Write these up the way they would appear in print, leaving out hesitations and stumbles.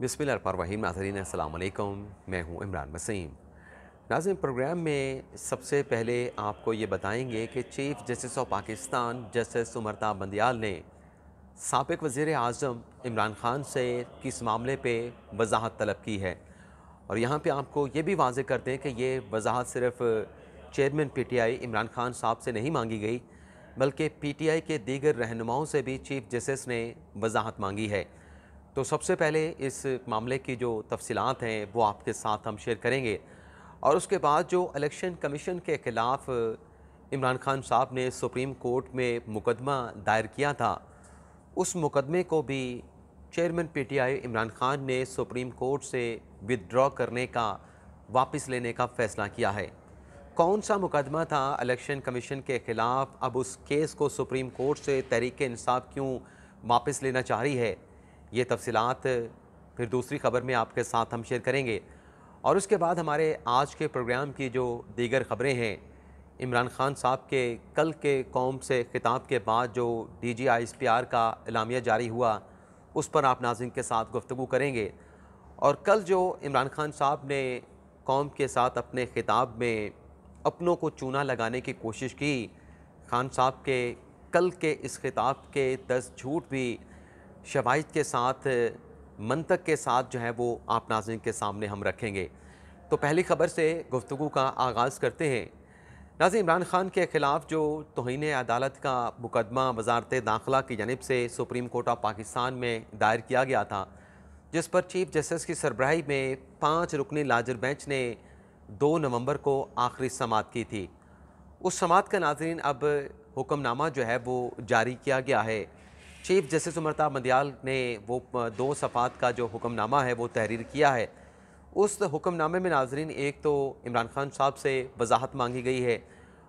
बिस्मिल्लाहिर्रहमानिर्रहीम। नाज़रीन अस्सलाम वालेकुम, मैं हूँ इमरान वसीम। नाज़रीन, प्रोग्राम में सबसे पहले आपको ये बताएंगे कि chief justice of Pakistan justice Umar Ata Bandial ने साबिक़ वज़ीर आज़म इमरान ख़ान से किस मामले पे वज़ाहत तलब की है। और यहाँ पे आपको ये भी वाज़ेह कर दें कि ये वज़ाहत सिर्फ़ चेयरमैन पीटीआई इमरान ख़ान साहब से नहीं मांगी गई, बल्कि पीटीआई के दीगर रहनुमाओं से भी चीफ़ जस्टिस ने वज़ाहत मांगी है। तो सबसे पहले इस मामले की जो तफ़सीलात हैं वो आपके साथ हम शेयर करेंगे, और उसके बाद जो इलेक्शन कमीशन के ख़िलाफ़ इमरान ख़ान साहब ने सुप्रीम कोर्ट में मुकदमा दायर किया था, उस मुकदमे को भी चेयरमैन पीटीआई इमरान ख़ान ने सुप्रीम कोर्ट से विदड्रॉ करने का, वापस लेने का फ़ैसला किया है। कौन सा मुकदमा था इलेक्शन कमीशन के ख़िलाफ़, अब उस केस को सुप्रीम कोर्ट से तहरीक इंसाफ क्यों वापस लेना चाह रही है, ये तफ़सीलात फिर दूसरी ख़बर में आपके साथ हम शेयर करेंगे। और उसके बाद हमारे आज के प्रोग्राम की जो दीगर ख़बरें हैं, इमरान ख़ान साहब के कल के कौम से खिताब के बाद जो DGISPR का एलामिया जारी हुआ, उस पर आप नाज़रीन के साथ गुफ्तगू करेंगे। और कल जो इमरान ख़ान साहब ने कौम के साथ अपने खिताब में अपनों को चूना लगाने की कोशिश की, खान साहब के कल के इस खिताब के 10 झूठ भी शवाहिद के साथ, मंतक के साथ जो है वो आप नाज़रीन के सामने हम रखेंगे। तो पहली ख़बर से गुफ्तगू का आगाज़ करते हैं। नाज़रीन, इमरान ख़ान के ख़िलाफ़ जो तौहीन अदालत का मुकदमा वज़ारत दाखिला की जानिब से सुप्रीम कोर्ट ऑफ पाकिस्तान में दायर किया गया था, जिस पर चीफ़ जस्टिस की सरबराही में 5 रुकनी लार्जर बेंच ने 2 नवंबर को आखिरी समाअत की थी। उस समाअत का नाज़रीन अब हुक्मनामा जो है वो जारी किया गया है। चीफ़ जस्टिस उमरता बंदियाल ने वो 2 सफ़ात का जो हुक्मनामा है वो तहरीर किया है। उस हुक्मनामे में नाज़रीन एक तो इमरान ख़ान साहब से वज़ाहत मांगी गई है,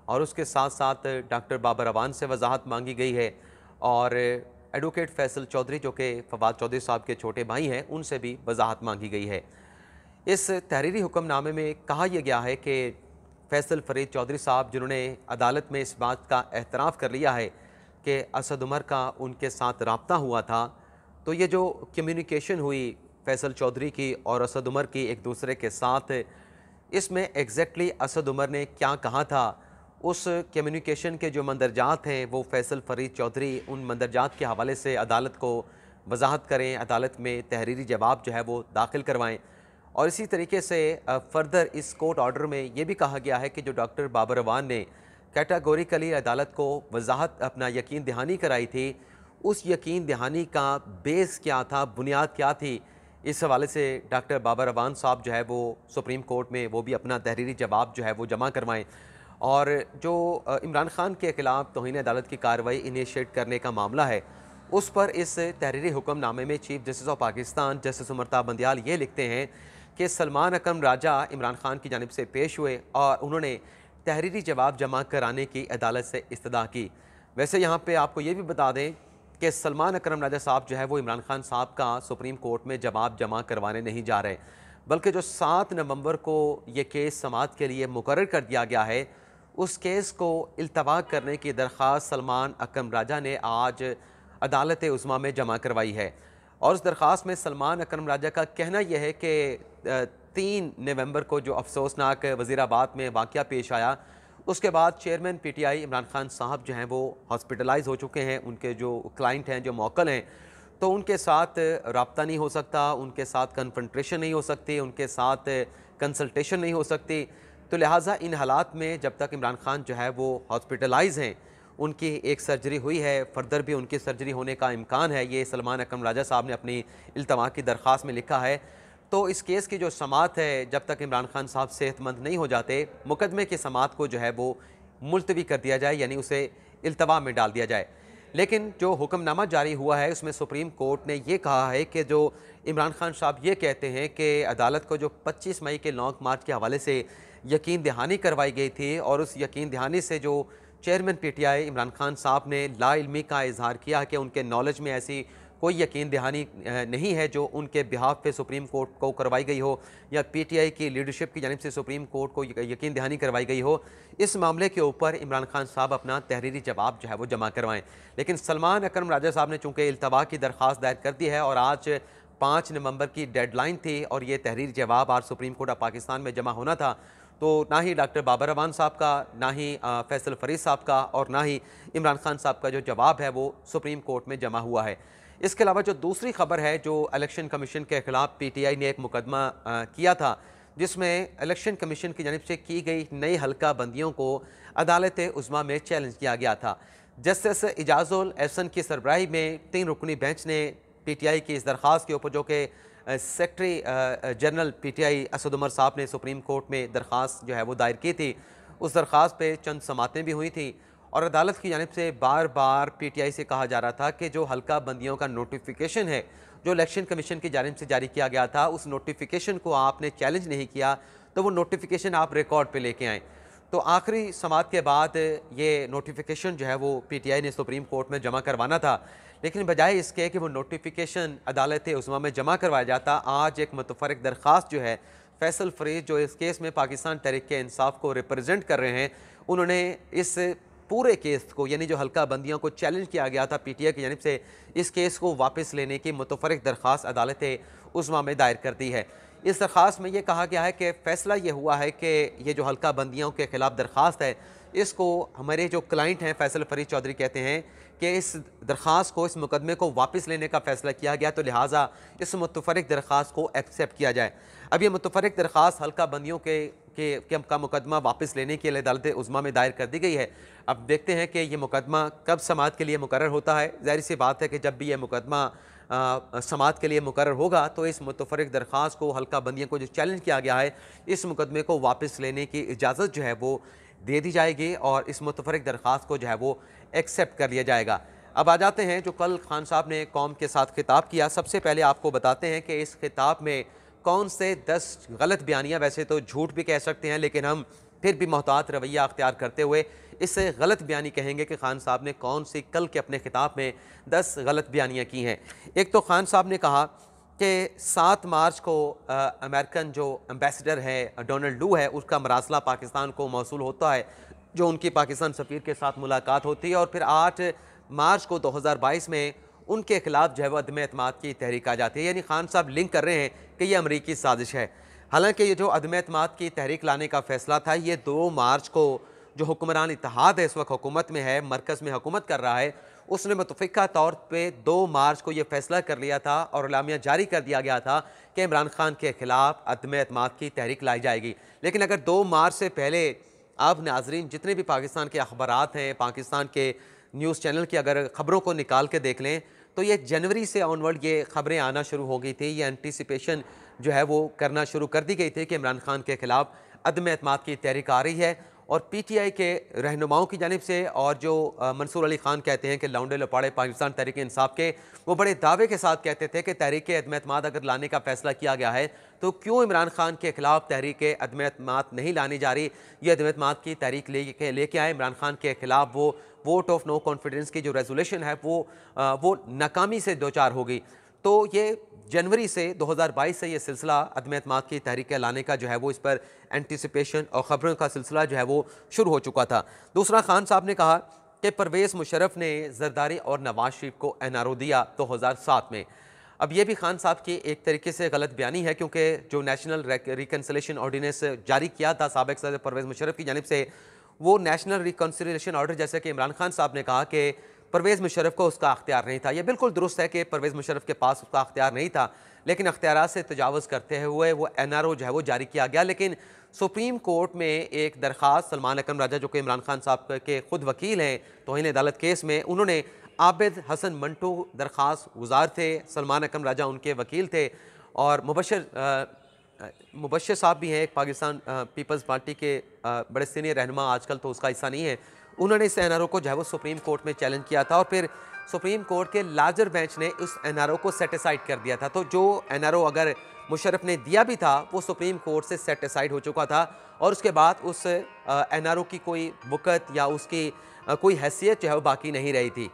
और उसके साथ साथ डॉक्टर बाबर अवान से वज़ाहत मांगी गई है, और एडवोकेट फैसल चौधरी जो कि फवाद चौधरी साहब के छोटे भाई हैं, उनसे भी वज़ाहत मांगी गई है। इस तहरीरी हुक्मनामे में कहा यह गया है कि फैसल फरीद चौधरी साहब, जिन्होंने अदालत में इस बात का एतराफ़ कर लिया है कि असद उमर का उनके साथ रब्ता हुआ था, तो ये जो कम्युनिकेशन हुई फैसल चौधरी की और असद उमर की एक दूसरे के साथ, इसमें एग्जैक्टली असद उमर ने क्या कहा था, उस कम्युनिकेशन के जो मंदरजात हैं वो फैसल फरीद चौधरी उन मंदरजात के हवाले से अदालत को वजाहत करें, अदालत में तहरीरी जवाब जो है वो दाखिल करवाएँ। और इसी तरीके से फर्दर इस कोर्ट ऑर्डर में ये भी कहा गया है कि जो डॉक्टर बाबर अवान ने कैटागोरिकली अदालत को वजाहत अपना यकीन दहानी कराई थी, उस यकीन दहानी का बेस क्या था, बुनियाद क्या थी, इस हवाले से डॉक्टर बाबर अवान साहब जो है वो सुप्रीम कोर्ट में वो भी अपना तहरीरी जवाब जो है वो जमा करवाएं। और जो इमरान ख़ान के ख़िलाफ़ तौहीन अदालत की कार्रवाई इनिशिएट करने का मामला है, उस पर इस तहरीरी हुक्मनामे में chief justice of Pakistan justice Umar Ata Bandial ये लिखते हैं कि सलमान अकरम राजा इमरान ख़ान की जानिब से पेश हुए और उन्होंने तहरीरी जवाब जमा कराने की अदालत से इस्तदा की। वैसे यहाँ पे आपको ये भी बता दें कि सलमान अकरम राजा साहब जो है वो इमरान ख़ान साहब का सुप्रीम कोर्ट में जवाब जमा करवाने नहीं जा रहे, बल्कि जो 7 नवंबर को ये केस समाअत के लिए मुकर्रर कर दिया गया है, उस केस को इल्तवा करने की दरख्वास्त सलमान अकरम राजा ने आज अदालत उज़्मा में जमा करवाई है। और उस दरख्वास्त में सलमान अकरम राजा का कहना यह है कि 3 नवंबर को जो अफसोसनाक वज़ीराबाद में वाक़या पेश आया, उसके बाद चेयरमैन पीटीआई इमरान ख़ान साहब जो हैं वो हॉस्पिटलाइज हो चुके हैं। उनके जो क्लाइंट हैं, जो मौक्कल हैं, तो उनके साथ रब्ता नहीं हो सकता, उनके साथ कन्फ्रंटेशन नहीं हो सकती, उनके साथ कंसल्टेशन नहीं हो सकती। तो लिहाजा इन हालात में जब तक इमरान ख़ान जो है वो हॉस्पिटलाइज हैं, उनकी एक सर्जरी हुई है, फर्दर भी उनकी सर्जरी होने का इम्कान है, ये सलमान अकरम राजा साहब ने अपनी इल्तमा की दरख्वास्त में लिखा है। तो इस केस की जो समाअत है, जब तक इमरान ख़ान साहब सेहतमंद नहीं हो जाते, मुकदमे की समाअत को जो है वो मुलतवी कर दिया जाए, यानी उसे इल्तवा में डाल दिया जाए। लेकिन जो हुक्मनामा जारी हुआ है उसमें सुप्रीम कोर्ट ने यह कहा है कि जो इमरान ख़ान साहब ये कहते हैं कि अदालत को जो 25 मई के लॉन्ग मार्च के हवाले से यकीन दहानी करवाई गई थी, और उस यकीन दहानी से जो चेयरमैन पीटीआई इमरान ख़ान साहब ने लाइल्मी का इजहार किया कि उनके नॉलेज में ऐसी कोई यकीन दहानी नहीं है जो उनके बिहाफ पे सुप्रीम कोर्ट को करवाई गई हो, या पीटीआई की लीडरशिप की जानिब से सुप्रीम कोर्ट को यकीन दहानी करवाई गई हो, इस मामले के ऊपर इमरान ख़ान साहब अपना तहरीरी जवाब जो है वो जमा करवाएं। लेकिन सलमान अकरम राजा साहब ने चूँकि इल्तवा की दरख्वास्त दायर कर दी है और आज 5 नवंबर की डेडलाइन थी और ये तहरीर जवाब आज सुप्रीम कोर्ट ऑफ पाकिस्तान में जमा होना था। तो ना ही डॉक्टर बाबर रहमान साहब का, ना ही फैसल फरीद साहब का और ना ही इमरान खान साहब का जो जवाब है वो सुप्रीम कोर्ट में जमा हुआ है। इसके अलावा जो दूसरी खबर है, जो इलेक्शन कमीशन के खिलाफ पीटीआई ने एक मुकदमा किया था, जिसमें इलेक्शन कमीशन की जानिब से की गई नई हल्का बंदियों को अदालत उज़्मा में चैलेंज किया गया था। जस्टिस इजाजुल एहसन की सरबराही में 3 रुकनी बेंच ने पीटीआई की इस दरख्वास्त के ऊपर, जो कि सेक्रेटरी जनरल पीटीआई असद उमर साहब ने सुप्रीम कोर्ट में दरख्वास्त जो है वो दायर की थी, उस दरख्वास्त पे चंद समातें भी हुई थी और अदालत की जानिब से बार बार पीटीआई से कहा जा रहा था कि जो हल्का बंदियों का नोटिफिकेशन है, जो इलेक्शन कमीशन की जानिब से जारी किया गया था, उस नोटिफिकेशन को आपने चैलेंज नहीं किया, तो वो नोटिफिकेशन आप रिकॉर्ड पे लेके आएँ। तो आखिरी समात के बाद ये नोटिफिकेशन जो है वो पीटीआई ने सुप्रीम कोर्ट में जमा करवाना था, लेकिन बजाय इसके कि वो नोटिफिकेशन अदालत उज़्मा में जमा करवाया जाता, आज एक मुतफरक दरख्वास्त जो है फैसल फरीद, जो इस केस में पाकिस्तान तहरीक इंसाफ को रिप्रेजेंट कर रहे हैं, उन्होंने इस पूरे केस को, यानी जो हल्का बंदियों को चैलेंज किया गया था पीटीआई की जानिब से, इस केस को वापस लेने की मुतफरक दरख्वास्त अदालत उज़्मा में दायर कर दी है। इस दरख्वास्त में ये कहा गया है कि फ़ैसला ये हुआ है कि ये जो हल्का बंदियों के ख़िलाफ़ दरख्वास्त है, इसको हमारे जो क्लाइंट हैं फैसल फरीद चौधरी कहते हैं कि इस दरख्वास्त को, इस मुकदमे को वापस लेने का फ़ैसला किया गया, तो लिहाजा इस मुतफरक दरख्वास्त को एक्सेप्ट किया जाए। अब ये मुतफरक दरख्वास्त हल्का बंदियों का मुकदमा वापस लेने के लिए अदालत उज़्मा में दायर कर दी गई है। अब देखते हैं कि ये मुकदमा कब समाअत के लिए मुकर्रर होता है। ज़ाहिर सी बात है कि जब भी ये मुकदमा समाअत के लिए मुकर्रर होगा, तो इस मुतफरक दरख्वास्त को, हल्का बंदियों को जो चैलेंज किया गया है, इस मुकदमे को वापस लेने की इजाज़त जो है वो दे दी जाएगी और इस मुतफरक दरख्वास्त को जो है वो एक्सेप्ट कर लिया जाएगा। अब आ जाते हैं जो कल खान साहब ने कौम के साथ खिताब किया। सबसे पहले आपको बताते हैं कि इस खिताब में कौन से 10 गलत बयानियाँ, वैसे तो झूठ भी कह सकते हैं, लेकिन हम फिर भी मोहतात रवैया अख्तियार करते हुए इससे गलत बयानी कहेंगे कि खान साहब ने कौन सी कल के अपने खिताब में 10 गलत बयानियाँ की हैं। एक तो खान साहब ने कहा कि 7 मार्च को अमेरिकन जो एम्बेसडर है डोनाल्ड लू है, उसका मरासला पाकिस्तान को मौसूल होता है, जो उनकी पाकिस्तान सफ़ीर के साथ मुलाकात होती है और फिर 8 मार्च को 2022 में उनके खिलाफ जो है वह अदम एतमाद की तहरीक आ जाती है। यानी खान साहब लिंक कर रहे हैं कि यह अमरीकी साजिश है। हालांकि ये जो अदम एतमाद की तहरीक लाने का फैसला था, ये 2 मार्च को जो हुक्मरान इत्तेहाद है, इस वक्त हुकूमत में है, मरकज़ में हुकूमत कर रहा है, उसने मुतफ़िक़ा तौर पे 2 मार्च को यह फैसला कर लिया था और एलामिया जारी कर दिया गया था कि इमरान खान के खिलाफ अदम एतमाद की तहरीक लाई जाएगी। लेकिन अगर 2 मार्च से पहले आप नाज़रीन जितने भी पाकिस्तान के अखबारात हैं, पाकिस्तान के न्यूज़ चैनल की अगर ख़बरों को निकाल के देख लें, तो ये जनवरी से ऑनवर्ड ये ख़बरें आना शुरू हो गई थी। ये एंटीसिपेशन जो है वो करना शुरू कर दी गई थी कि इमरान खान के खिलाफ अदम एतमाद की तहरीक आ रही है और पीटीआई के रहनुमाओं की जानिब से, और जो मंसूर अली खान कहते हैं कि लौंडे लपाड़े पाकिस्तान तहरीक इंसाफ के, वो बड़े दावे के साथ कहते थे कि तहरीक अदम एतमाद अगर लाने का फैसला किया गया है तो क्यों इमरान खान के खिलाफ तहरीक अदम एतमाद नहीं लानी जा रही। ये अदम एतमाद की तहरीक लेके आए, इमरान खान के खिलाफ वो वोट ऑफ नो कॉन्फिडेंस की जो रेजोल्यूशन है वो नाकामी से दो चार हो गई। तो ये जनवरी से 2022 से ये सिलसिला अदम एतमाद की तहरीक लाने का जो है वो, इस पर एंटीसिपेशन और ख़बरों का सिलसिला जो है वो शुरू हो चुका था। दूसरा, खान साहब ने कहा कि परवेज़ मुशर्रफ ने जरदारी और नवाज शरीफ को एनआरओ दिया 2007 में। अब ये भी खान साहब की एक तरीके से गलत बयानी है, क्योंकि जो नेशनल रिकन्सिलेशन ऑर्डिनेंस जारी किया था साबिक़ सदर परवेज़ मुशर्रफ की जानिब से, वो नेशनल रिकन्सिलेशन ऑर्डर, जैसे कि इमरान खान साहब ने कहा कि परवेज़ मुशर्रफ को उसका अख्तियार नहीं था। यह बिल्कुल दुरुस्त है कि परवेज़ मुशर्रफ के पास उसका अख्तियार नहीं था, लेकिन अख्तियारात से तजावज़ करते हुए वो एनआरओ जो है वो जारी किया गया। लेकिन सुप्रीम कोर्ट में एक दरख्वास्त सलमान अकरम राजा, जो कि इमरान खान साहब के खुद वकील हैं तौहीन अदालत केस में, उन्होंने आबिद हसन मंटू दरख्वास्त गुजार थे, सलमान अकरम राजा उनके वकील थे, और मुबशर साहब भी हैं, एक पाकिस्तान पीपल्स पार्टी के बड़े सीनियर रहनुमा, आजकल तो उसका हिस्सा नहीं है। उन्होंने इस एनआरओ को जो है वो सुप्रीम कोर्ट में चैलेंज किया था और फिर सुप्रीम कोर्ट के लार्जर बेंच ने उस एनआरओ को सेटिसाइड कर दिया था। तो जो एनआरओ अगर मुशर्रफ ने दिया भी था, वो सुप्रीम कोर्ट से सेटिसाइड हो चुका था और उसके बाद उस एनआरओ की कोई वक़्त या उसकी कोई हैसियत जो है वो बाकी नहीं रही थी।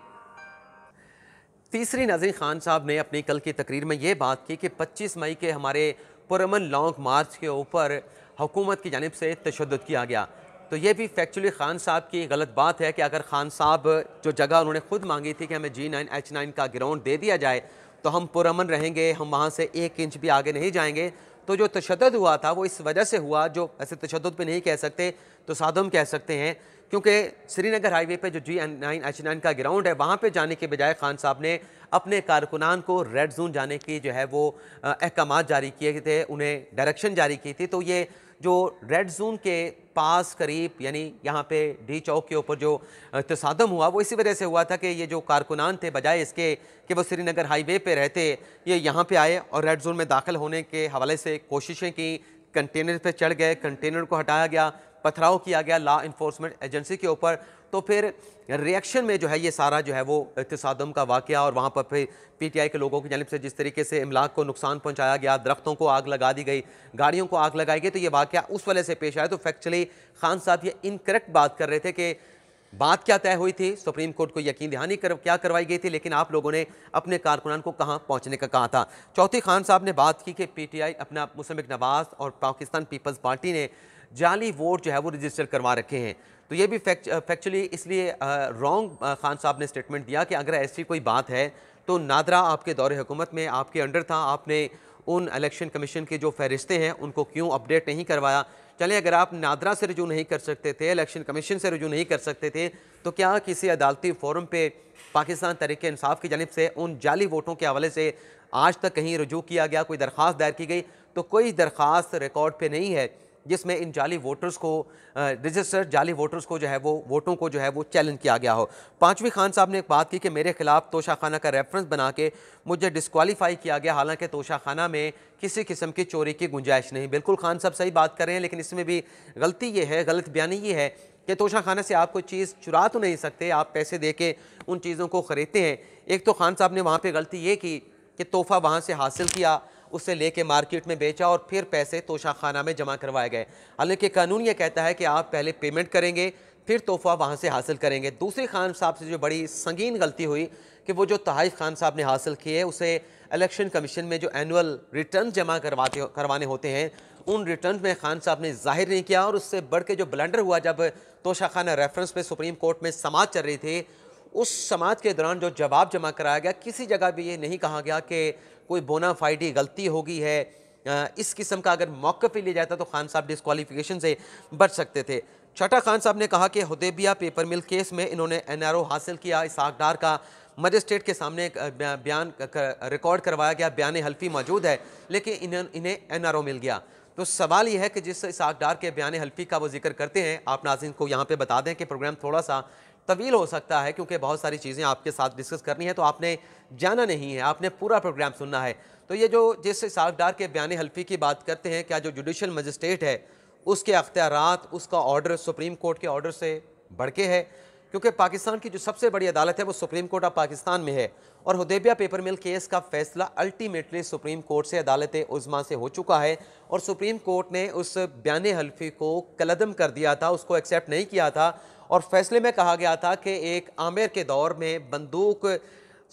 तीसरी, नाज़रीन, खान साहब ने अपनी कल की तकरीर में ये बात की कि 25 मई के हमारे पुरअमन लॉन्ग मार्च के ऊपर हुकूमत की जानिब से तशद्दुद किया गया। तो ये भी फैक्चुअली खान साहब की गलत बात है कि अगर खान साहब जो जगह उन्होंने खुद मांगी थी कि हमें G9 H9 का ग्राउंड दे दिया जाए, तो हम पुरअमन रहेंगे, हम वहाँ से 1 इंच भी आगे नहीं जाएंगे। तो जो तशद्दुद हुआ था वो इस वजह से हुआ, जो ऐसे तशद्दुद पे नहीं कह सकते, तो सादम कह सकते हैं, क्योंकि श्रीनगर हाईवे पे जो G9 H9 का ग्राउंड है वहाँ पे जाने के बजाय खान साहब ने अपने कारकुनान को रेड जोन जाने की जो है वो अहकामात जारी किए थे, उन्हें डायरेक्शन जारी की थी। तो ये जो रेड जोन के पास करीब, यानी यहाँ पे डी चौक के ऊपर जो तसादम हुआ वो इसी वजह से हुआ था कि ये जो कारकुनान थे, बजाय इसके कि वो श्रीनगर हाईवे पे रहते, ये यहाँ पे आए और रेड जोन में दाखिल होने के हवाले से कोशिशें की, कंटेनर पे चढ़ गए, कंटेनर को हटाया गया, पथराव किया गया लॉ इन्फोर्समेंट एजेंसी के ऊपर। तो फिर रिएक्शन में जो है ये सारा जो है वो तसादम का वाक़या, और वहाँ पर फिर PTI के लोगों की जानिब से जिस तरीके से इमलाक को नुकसान पहुँचाया गया, दरख्तों को आग लगा दी गई, गाड़ियों को आग लगाई गई, तो ये वाक़या उस वजह से पेश आया। तो फैक्चुअली खान साहब ये इनकरेक्ट बात कर रहे थे कि बात क्या तय हुई थी, सुप्रीम कोर्ट को यकीन दहानी क्या करवाई गई थी, लेकिन आप लोगों ने अपने कारकुनान को कहाँ पहुँचने का कहा था। चौथी, खान साहब ने बात की कि PTI अपना मुस्लिम नवाज और पाकिस्तान पीपल्स पार्टी ने जाली वोट जो है वो रजिस्टर करवा रखे हैं। तो ये भी फैक्चुअली इसलिए रॉन्ग खान साहब ने स्टेटमेंट दिया कि अगर ऐसी कोई बात है तो नादरा आपके दौरे हुकूमत में आपके अंडर था, आपने उन इलेक्शन कमीशन के जो फहरिस्तें हैं उनको क्यों अपडेट नहीं करवाया। चलें, अगर आप नादरा से रजू नहीं कर सकते थे, इलेक्शन कमीशन से रजू नहीं कर सकते थे, तो क्या किसी अदालती फोरम पे पाकिस्तान तहरीक इंसाफ की जानिब से उन जाली वोटों के हवाले से आज तक कहीं रजू किया गया, कोई दरख्वास्त दायर की गई? तो कोई दरख्वास्त रिकॉर्ड पे नहीं है जिसमें इन जाली वोटर्स को रजिस्टर्ड जाली वोटर्स को जो है वो वोटों को जो है वो चैलेंज किया गया हो। पांचवी, खान साहब ने एक बात की कि मेरे खिलाफ तोशाखाना का रेफरेंस बना के मुझे डिस्क्वालीफाई किया गया, हालांकि तोशाखाना में किसी किस्म की चोरी की गुंजाइश नहीं। बिल्कुल खान साहब सही बात कर रहे हैं, लेकिन इसमें भी गलती ये है, गलत बयानी ये है कि तोशाखाना से आप कोई चीज़ चुरा तो नहीं सकते, आप पैसे दे के उन चीज़ों को ख़रीदते हैं। एक तो खान साहब ने वहाँ पर गलती ये की कि तोहफ़ा वहाँ से हासिल किया, उससे लेके मार्केट में बेचा और फिर पैसे तोशाखाना में जमा करवाए गए, हालांकि कानून ये कहता है कि आप पहले पेमेंट करेंगे फिर तोहफ़ा वहाँ से हासिल करेंगे। दूसरी, खान साहब से जो बड़ी संगीन गलती हुई कि वो जो तोहफ़े खान साहब ने हासिल किए उसे इलेक्शन कमीशन में जो एनुअल रिटर्न जमा करवाने होते हैं उन रिटर्न में खान साहब ने जाहिर नहीं किया। और उससे बढ़ के जो ब्लंडर हुआ, जब तोशाखाना रेफरेंस पे सुप्रीम कोर्ट में समाअत चल रही थी, उस समाअत के दौरान जो जवाब जमा कराया गया, किसी जगह भी ये नहीं कहा गया कि कोई बोनाफाइडी गलती हो गई है। इस किस्म का अगर मौक़िफ़ ही लिया जाता तो खान साहब डिस्क्वालिफिकेशन से बच सकते थे। छठा, खान साहब ने कहा कि हुदैबिया पेपर मिल केस में इन्होंने NRO हासिल किया। इसहाक डार का मजिस्ट्रेट के सामने एक बयान रिकॉर्ड करवाया गया, बयान हल्फी मौजूद है, लेकिन इन्हें NRO मिल गया। तो सवाल यह है कि जिस इसहाक डार के बयान हल्फी का वो जिक्र करते हैं, आप नाज़रीन को यहाँ पे बता दें कि प्रोग्राम थोड़ा सा तवील हो सकता है क्योंकि बहुत सारी चीज़ें आपके साथ डिस्कस करनी है, तो आपने जाना नहीं है, आपने पूरा प्रोग्राम सुनना है। तो ये जो जिस इसहाक डार के बयान हल्फी की बात करते हैं, क्या जो जुडिशल मजिस्ट्रेट है उसके अख्तियारात, उसका ऑर्डर सुप्रीम कोर्ट के ऑर्डर से बढ़ के है? क्योंकि पाकिस्तान की जो सबसे बड़ी अदालत है वो सुप्रीम कोर्ट ऑफ पाकिस्तान में है, और हुदैबिया पेपर मिल केस का फैसला अल्टीमेटली सुप्रीम कोर्ट से अदालत उज़्मा से हो चुका है, और सुप्रीम कोर्ट ने उस बयान हल्फी को कलअदम कर दिया था, उसको एक्सेप्ट नहीं किया था। और फैसले में कहा गया था कि एक आमिर के दौर में बंदूक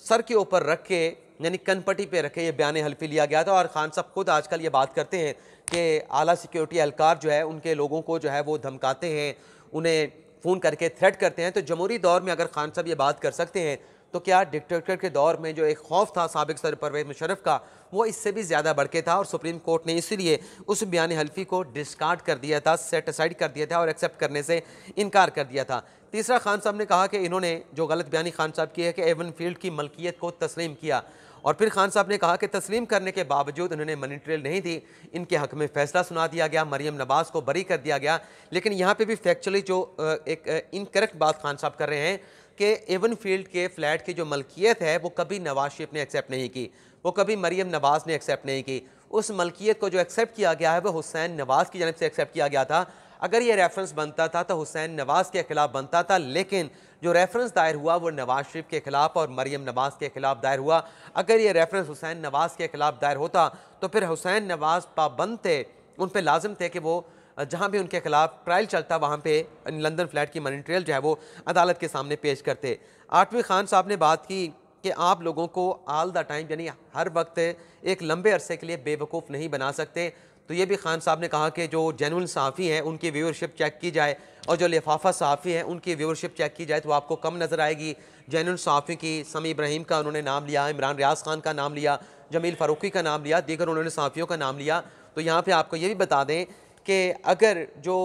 सर के ऊपर रख के, यानी कनपट्टी पे रखे, ये बयान हल्फी लिया गया था। और खान साहब खुद आजकल ये बात करते हैं कि आला सिक्योरिटी एहलकार जो है उनके लोगों को जो है वो धमकाते हैं, उन्हें फ़ोन करके थ्रेट करते हैं। तो जमहूरी दौर में अगर खान साहब ये बात कर सकते हैं, तो क्या डिक्टेटर के दौर में जो एक खौफ था साबिक सदर परवेज़ मुशर्रफ का, वो इससे भी ज़्यादा बढ़ के था, और सुप्रीम कोर्ट ने इसीलिए उस बयान हल्फी को डिस्कार्ड कर दिया था, सेट असाइड कर दिया था और एक्सेप्ट करने से इनकार कर दिया था। तीसरा, खान साहब ने कहा कि इन्होंने जो गलत बयानी खान साहब की है कि एवन फील्ड की मलकियत को तस्लीम किया, और फिर खान साहब ने कहा कि तस्लीम करने के बावजूद उन्होंने मनी ट्रेल नहीं दी, इनके हक में फैसला सुना दिया गया, मरियम नवाज़ को बरी कर दिया गया। लेकिन यहाँ पे भी फैक्चुअली जो एक इनकरेक्ट बात खान साहब कर रहे हैं कि एवन फील्ड के फ्लैट की जो मलकियत है वो कभी नवाज शरीफ ने एक्सेप्ट नहीं की, वो कभी मरियम नवाज़ ने एक्सेप्ट नहीं की। उस मलकियत को जो एक्सेप्ट किया गया है वो हुसैन नवाज़ की जानिब से एक्सेप्ट किया गया था। अगर ये रेफरेंस बनता था तो हुसैन नवाज़ के खिलाफ बनता था, लेकिन जो रेफरेंस दायर हुआ वो नवाज शरीफ के खिलाफ और मरियम नवाज़ के खिलाफ दायर हुआ। अगर ये रेफरेंस हुसैन नवाज़ के खिलाफ दायर होता तो फिर हुसैन नवाज़ पाबंद थे, उन पर लाजिम थे कि वो जहाँ भी उनके खिलाफ ट्रायल चलता वहाँ पे लंदन फ्लैट की मनी ट्रेल जो है वो अदालत के सामने पेश करते। आठवीं, खान साहब ने बात की कि आप लोगों को ऑल द टाइम, यानी हर वक्त एक लंबे अरसे के लिए बेवकूफ़ नहीं बना सकते। तो ये भी खान साहब ने कहा कि जो जेन्युइन सहाफ़ी हैं उनकी व्यूअरशिप चेक की जाए और जो लिफाफा सहाफ़ी हैं उनकी व्यूअरशिप चेक की जाए तो आपको कम नज़र आएगी। जेन्युइन सहाफ़ी की समी इब्राहिम का उन्होंने नाम लिया, इमरान रियाज खान का नाम लिया, जमील फ़ारूकी का नाम लिया, दीगर उन्होंने सहाफ़ियों का नाम लिया। तो यहाँ पर आपको ये भी बता दें कि अगर जो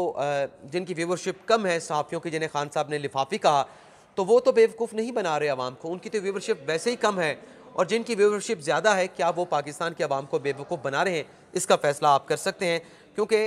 जिनकी व्यूअरशिप कम है सहाफ़ियों की, जिन्हें खान साहब ने लिफाफी कहा, तो वो तो बेवकूफ़ नहीं बना रहे आवाम को, उनकी तो व्यूअरशिप वैसे ही कम है। और जिनकी व्यूअरशिप ज़्यादा है, क्या वो पाकिस्तान के आवाम को बेवकूफ़ बना रहे हैं, इसका फ़ैसला आप कर सकते हैं। क्योंकि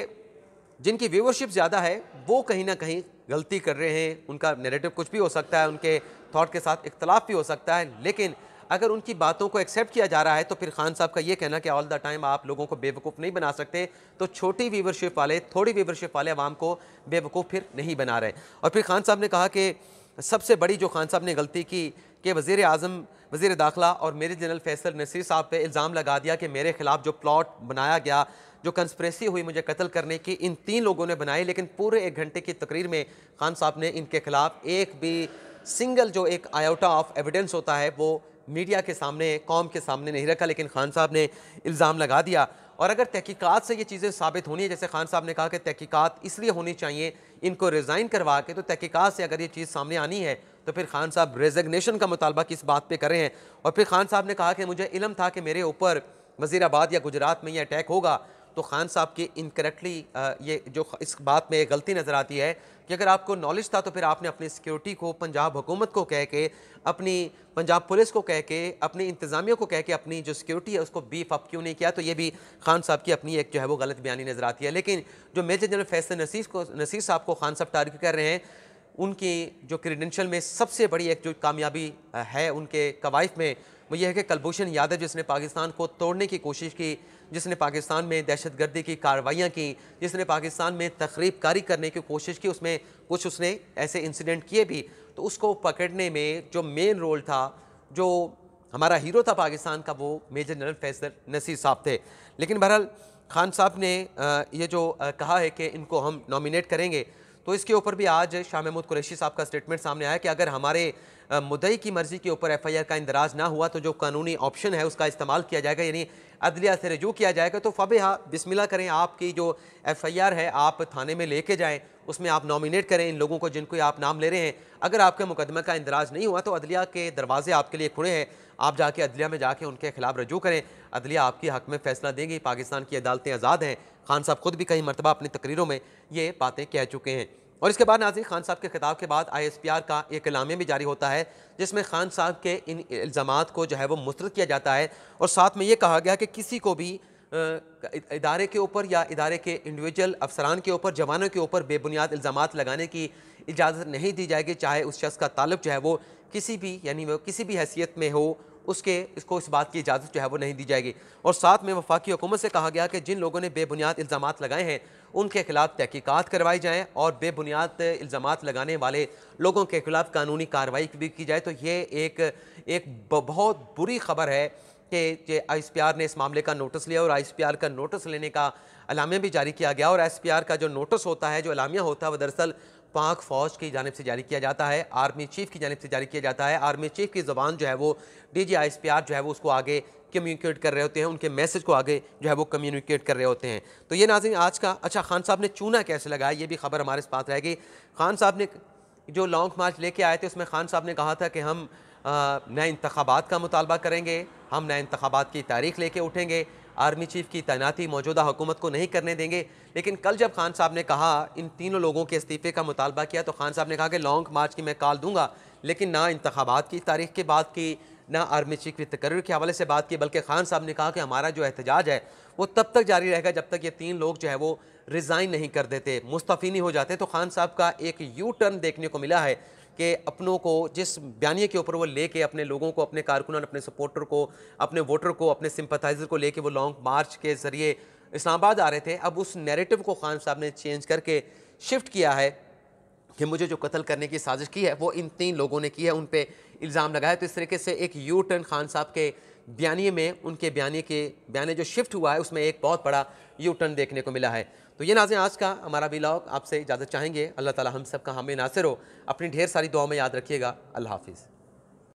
जिनकी व्यूअरशिप ज़्यादा है वो कहीं ना कहीं गलती कर रहे हैं, उनका नैरेटिव कुछ भी हो सकता है, उनके थॉट के साथ इख्तलाफ भी हो सकता है, लेकिन अगर उनकी बातों को एक्सेप्ट किया जा रहा है तो फिर खान साहब का ये कहना कि ऑल द टाइम आप लोगों को बेवकूफ़ नहीं बना सकते, तो छोटी व्यूअरशिप वाले, थोड़ी व्यूअरशिप वाले आवाम को बेवकूफ़ फिर नहीं बना रहे। और फिर खान साहब ने कहा कि सबसे बड़ी जो खान साहब ने गलती की कि वज़ीर आज़म, वज़ीर दाखिला और मेजर जनरल फैसल नसीर साहब पे इल्ज़ाम लगा दिया कि मेरे खिलाफ जो प्लॉट बनाया गया, जो कंस्पिरेसी हुई मुझे कत्ल करने की, इन 3 लोगों ने बनाई। लेकिन पूरे 1 घंटे की तकरीर में खान साहब ने इनके खिलाफ एक भी सिंगल जो एक आयोटा ऑफ एविडेंस होता है वो मीडिया के सामने, कौम के सामने नहीं रखा, लेकिन खान साहब ने इल्ज़ाम लगा दिया। और अगर तहकीकात से ये चीज़ें साबित होनी है, जैसे खान साहब ने कहा कि तहकीकात इसलिए होनी चाहिए इनको रिज़ाइन करवा के, तो तहकीकात से अगर ये चीज़ सामने आनी है तो फिर खान साहब रेजिग्नेशन का मुतालबा किस बात पे कर रहे हैं। और फिर खान साहब ने कहा कि मुझे इल्म था कि मेरे ऊपर वज़ीराबाद या गुजरात में ये अटैक होगा। तो खान साहब की इनकरेक्टली ये जो इस बात में गलती नज़र आती है कि अगर आपको नॉलेज था तो फिर आपने अपनी सिक्योरिटी को पंजाब हुकूमत को कह के, अपनी पंजाब पुलिस को कह के, अपनी इंतज़ामिया को कह के अपनी जो सिक्योरिटी है उसको बीफ अप क्यों नहीं किया। तो ये भी खान साहब की अपनी एक जो है वो गलत बयानी नज़र आती है। लेकिन जो मेजर जनरल फैसल नसीर साहब को खान साहब तारीफ कर रहे हैं, उनकी जो क्रीडेंशियल में सबसे बड़ी एक जो कामयाबी है उनके कवाइफ में, वो ये है कि कुलभूषण यादव जिसने पाकिस्तान को तोड़ने की कोशिश की, जिसने पाकिस्तान में दहशतगर्दी की कार्रवाइयाँ की, जिसने पाकिस्तान में तखरीब कारी करने की कोशिश की, उसमें कुछ उसने ऐसे इंसिडेंट किए भी, तो उसको पकड़ने में जो मेन रोल था, जो हमारा हीरो था पाकिस्तान का, वो मेजर जनरल फैसल नसीर साहब थे। लेकिन बहरहाल खान साहब ने ये जो कहा है कि इनको हम नॉमिनेट करेंगे, तो इसके ऊपर भी आज शाह महमूद कुरैशी साहब का स्टेटमेंट सामने आया कि अगर हमारे मुद्दई की मर्जी के ऊपर FIR का इंदराज ना हुआ तो जो कानूनी ऑप्शन है उसका इस्तेमाल किया जाएगा, यानी अदलिया से रजू किया जाएगा। तो फ़बिहा बिस्मिल्लाह करें, आपकी जो FIR है आप थाने में लेके जाएँ, उसमें आप नॉमिनेट करें इन लोगों को जिनको आप नाम ले रहे हैं। अगर आपके मुकदमे का इंदराज नहीं हुआ तो अदलिया के दरवाजे आपके लिए खुले हैं, आप जाके अदलिया में जाके उनके खिलाफ रजू करें, अदलिया आपके हक़ में फ़ैसला देगी। पाकिस्तान की अदालतें आज़ाद हैं। खान साहब खुद भी कई मरतबा अपनी तकरीरों में ये बातें कह चुके हैं। और इसके बाद नाज़रीन, खान साहब के खिताब के बाद ISPR का एक एलामिया भी जारी होता है जिसमें खान साहब के इन इल्ज़ामात को जो है वो मुस्तरद किया जाता है और साथ में ये कहा गया कि किसी को भी इदारे के ऊपर या इदारे के इंडिविजुअल अफसरान के ऊपर, जवानों के ऊपर बेबुनियाद इल्ज़ामात लगाने की इजाज़त नहीं दी जाएगी, चाहे उस शख्स का ताल्लुक जो है वो किसी भी, यानी वो किसी भी हैसियत में हो, इसको इस बात की इजाज़त जो है वो नहीं दी जाएगी। और साथ में वफाकी हुकूमत से कहा गया कि जिन लोगों ने बेबुनियाद इल्ज़ामात लगाए हैं उनके खिलाफ तहकीकात करवाई जाएँ और बेबुनियाद इल्ज़ामात लगाने वाले लोगों के खिलाफ कानूनी कार्रवाई भी की जाए। तो ये एक बहुत बुरी खबर है कि ISPR ने इस मामले का नोटिस लिया और ISPR का नोटिस लेने का एलामिया भी जारी किया गया। और ISPR का जो नोटिस होता है, जो एलामिया होता है, वो दरअसल पाक फ़ौज की जानिब से जारी किया जाता है, आर्मी चीफ़ की जानिब से जारी किया जाता है। आर्मी चीफ़ की ज़बान जो है वो DG ISPR जो है वो उसको आगे कम्युनिकेट कर रहे होते हैं, उनके मैसेज को आगे जो है वो कम्युनिकेट कर रहे होते हैं। तो ये नाज़रीन आज का। अच्छा, खान साहब ने चूना कैसे लगाया, ये भी खबर हमारे पास रह गई। खान साहब ने जो लॉन्ग मार्च लेके आए थे उसमें खान साहब ने कहा था कि हम नए इंतखाबात का मुतालबा करेंगे, हम नए इंतखाबात की तारीख लेके उठेंगे, आर्मी चीफ़ की तैनाती मौजूदा हुकूमत को नहीं करने देंगे। लेकिन कल जब खान साहब ने कहा, इन तीनों लोगों के इस्तीफ़े का मुतालबा किया, तो खान साहब ने कहा कि लॉन्ग मार्च की मैं कॉल दूंगा, लेकिन ना इंतखाबात की तारीख की बात की, ना आर्मी चीफ़ की तकर्री के हवाले से बात की, बल्कि खान साहब ने कहा कि हमारा जो एहतजाज है वो तब तक जारी रहेगा जब तक ये 3 लोग जो है वो रिज़ाइन नहीं कर देते, मुस्तफ़ी नहीं हो जाते। तो खान साहब का एक यू टर्न देखने को मिला है कि अपनों को जिस बयानिए के ऊपर वो लेके अपने लोगों को, अपने कारकुनान, अपने सपोर्टर को, अपने वोटर को, अपने सिंपथाइज़र को लेके वो लॉन्ग मार्च के ज़रिए इस्लामाबाद आ रहे थे, अब उस नैरेटिव को खान साहब ने चेंज करके शिफ्ट किया है कि मुझे जो कत्ल करने की साजिश की है वो इन 3 लोगों ने की है, उन पे इल्ज़ाम लगाया। तो इस तरीके से एक यू टर्न खान साहब के बयानिए में, उनके बयाने जो शिफ्ट हुआ है उसमें एक बहुत बड़ा यू टर्न देखने को मिला है। तो ये नाज़रीन आज का हमारा व्लॉग, आपसे इजाज़त चाहेंगे। अल्लाह ताला हम सब का हामी नासिर हो। अपनी ढेर सारी दुआओं में याद रखिएगा। अल्लाह हाफिज़।